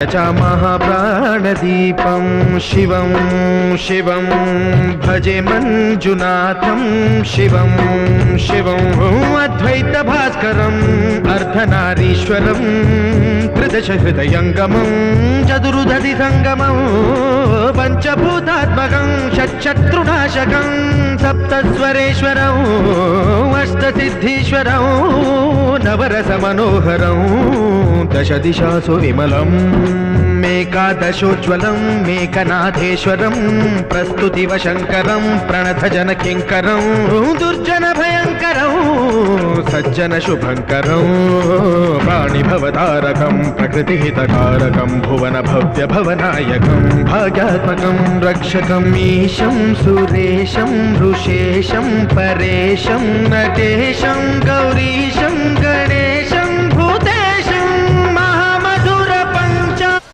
च महाप्राणदीपं शिवं शिवं भजे मञ्जुनाथं शिवं शिवं अद्वैतभास्करम् अर्धनारीश्वरं त्रिदशहृदयङ्गमं चतुर्दधिसङ्गमं पञ्चभूतात्मकं षट्शत्रुनाशकं सप्तस्वरेश्वरं अष्टसिद्धीश्वरं नवरसमनोहरं दशदिशासु विमलम् मेकादशोज्ज्वलं मेकनाथेश्वरं प्रस्तुतिवशङ्करं प्रणतजनकिङ्करं दुर्जनभयङ्करं सज्जनशुभङ्करं प्राणिभवतारकं प्रकृतिहितकारकं भुवनभव्यभवनायकं भाग्यात्मकं रक्षकम् ईशं सुरेशं ऋषेशं परेशं नटेशं गौरीशं गणेशं